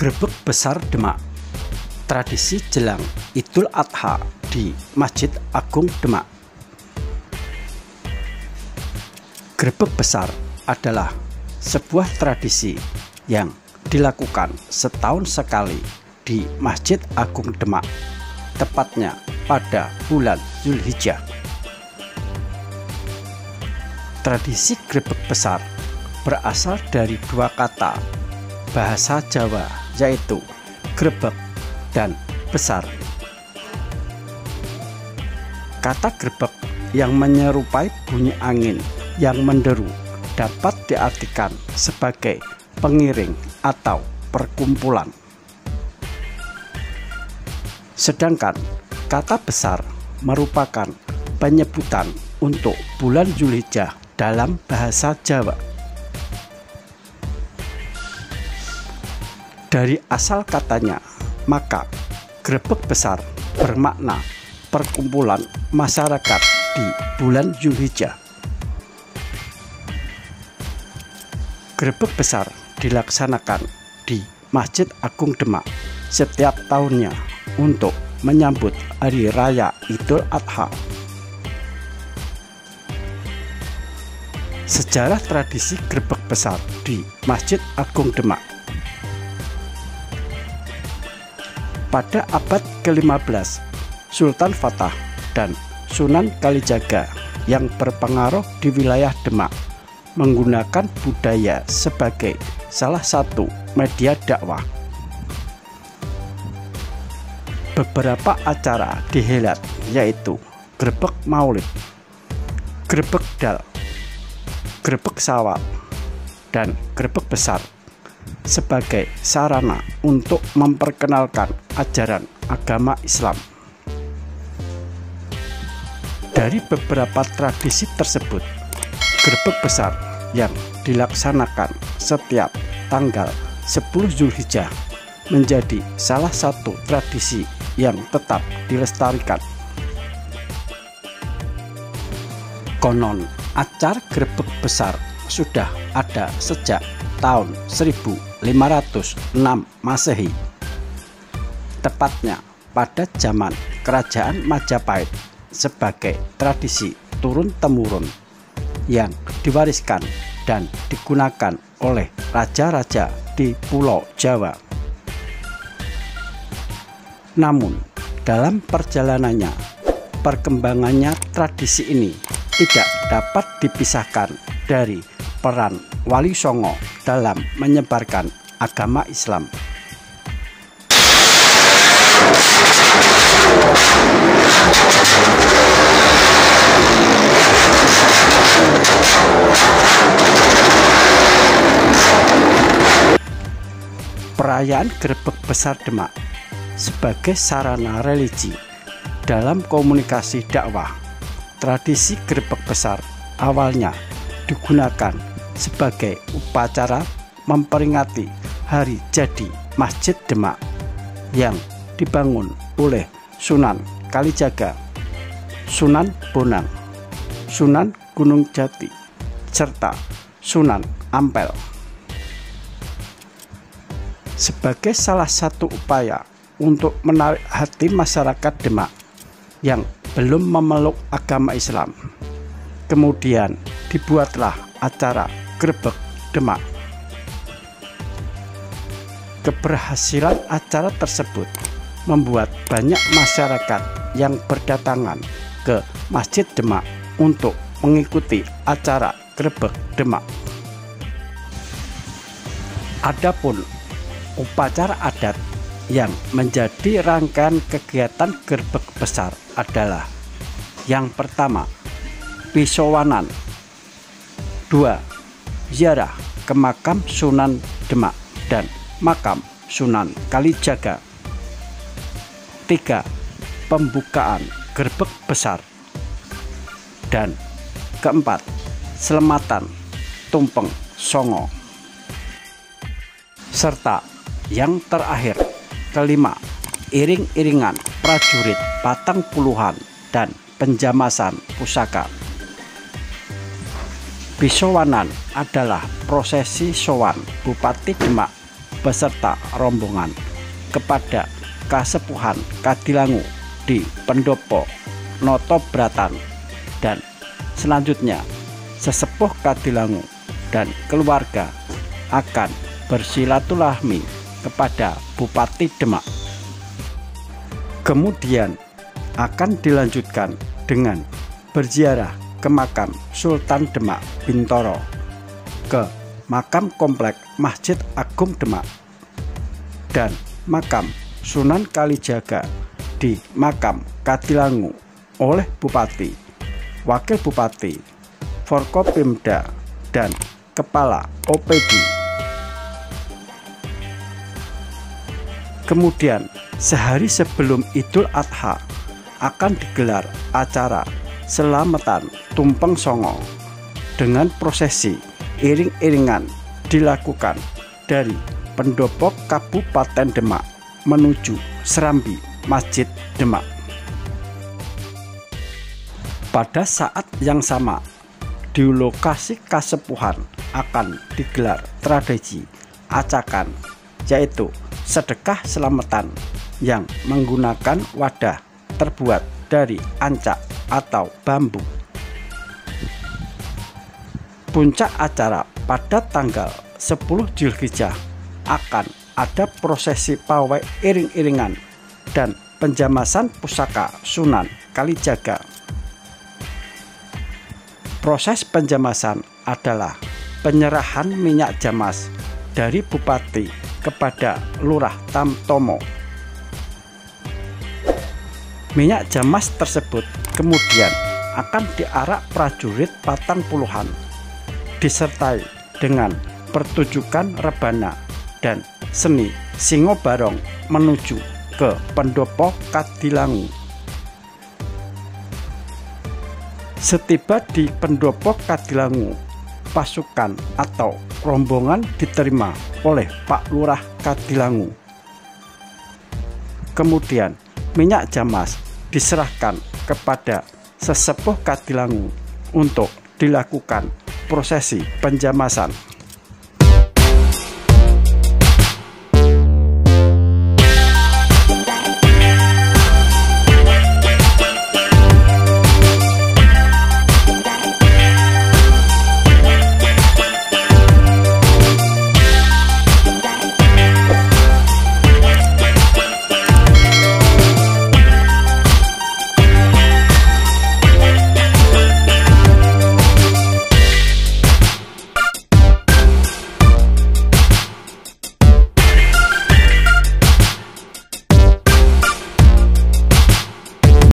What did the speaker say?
Grebeg besar Demak. Tradisi jelang Idul Adha di Masjid Agung Demak. Grebeg besar adalah sebuah tradisi yang dilakukan setahun sekali di Masjid Agung Demak, tepatnya pada bulan Zulhijjah. Tradisi grebeg besar berasal dari dua kata bahasa Jawa, yaitu grebeg dan besar. Kata grebeg yang menyerupai bunyi angin yang menderu dapat diartikan sebagai pengiring atau perkumpulan. Sedangkan kata besar merupakan penyebutan untuk bulan Zulhijjah dalam bahasa Jawa. Dari asal katanya, maka grebeg besar bermakna perkumpulan masyarakat di bulan Zulhijjah. Grebeg besar dilaksanakan di Masjid Agung Demak setiap tahunnya untuk menyambut Hari Raya Idul Adha. Sejarah tradisi grebeg besar di Masjid Agung Demak. Pada abad ke-15, Sultan Fatah dan Sunan Kalijaga yang berpengaruh di wilayah Demak menggunakan budaya sebagai salah satu media dakwah. Beberapa acara dihelat, yaitu grebeg maulid, grebeg dal, grebeg sawal, dan grebeg besar sebagai sarana untuk memperkenalkan ajaran agama Islam. Dari beberapa tradisi tersebut, grebeg besar yang dilaksanakan setiap tanggal 10 Zulhijjah menjadi salah satu tradisi yang tetap dilestarikan. Konon acara grebeg besar sudah ada sejak tahun 1506 Masehi, tepatnya pada zaman Kerajaan Majapahit, sebagai tradisi turun-temurun yang diwariskan dan digunakan oleh raja-raja di Pulau Jawa. Namun, dalam perjalanannya, perkembangannya tradisi ini tidak dapat dipisahkan dari peran Wali Songo dalam menyebarkan agama Islam. Perayaan grebeg besar Demak sebagai sarana religi dalam komunikasi dakwah. Tradisi grebeg besar awalnya digunakan sebagai upacara memperingati hari jadi Masjid Demak yang dibangun oleh Sunan Kalijaga, Sunan Bonang, Sunan Gunung Jati, serta Sunan Ampel. Sebagai salah satu upaya untuk menarik hati masyarakat Demak yang belum memeluk agama Islam, kemudian dibuatlah acara grebeg Demak. Keberhasilan acara tersebut membuat banyak masyarakat yang berdatangan ke Masjid Demak untuk mengikuti acara grebeg Demak. Adapun upacara adat yang menjadi rangkaian kegiatan grebeg besar adalah: yang pertama, pisowanan; 2, ziarah ke makam Sunan Demak dan makam Sunan Kalijaga; 3, pembukaan grebeg besar; dan keempat, selamatan tumpeng songo; serta yang terakhir, kelima, iring-iringan prajurit patang puluhan dan penjamasan pusaka. Pisowanan adalah prosesi sowan Bupati Demak beserta rombongan kepada Kasepuhan Kadilangu di Pendopo Notobratan, dan selanjutnya sesepuh Kadilangu dan keluarga akan bersilaturahmi kepada Bupati Demak. Kemudian akan dilanjutkan dengan berziarah ke makam Sultan Demak Bintoro, ke makam komplek Masjid Agung Demak, dan makam Sunan Kalijaga di makam Kadilangu oleh Bupati, Wakil Bupati, Forkopimda, dan Kepala OPD. Kemudian sehari sebelum Idul Adha akan digelar acara selamatan Tumpeng Songo dengan prosesi iring-iringan dilakukan dari Pendopo Kabupaten Demak menuju Serambi Masjid Demak. Pada saat yang sama, di lokasi Kasepuhan akan digelar tradisi acakan, yaitu sedekah selamatan yang menggunakan wadah terbuat dari ancak atau bambu. Puncak acara pada tanggal 10 Zulhijjah akan ada prosesi pawai iring-iringan dan penjamasan pusaka Sunan Kalijaga. Proses penjamasan adalah penyerahan minyak jamas dari Bupati kepada Lurah Tamtomo. Minyak jamas tersebut kemudian akan diarak prajurit patang puluhan, disertai dengan pertunjukan rebana dan seni Singo Barong menuju ke Pendopo Kadilangu. Setiba di Pendopo Kadilangu, pasukan atau rombongan diterima oleh Pak Lurah Kadilangu. Kemudian minyak jamas diserahkan kepada sesepuh Kadilangu untuk dilakukan prosesi penjamasan.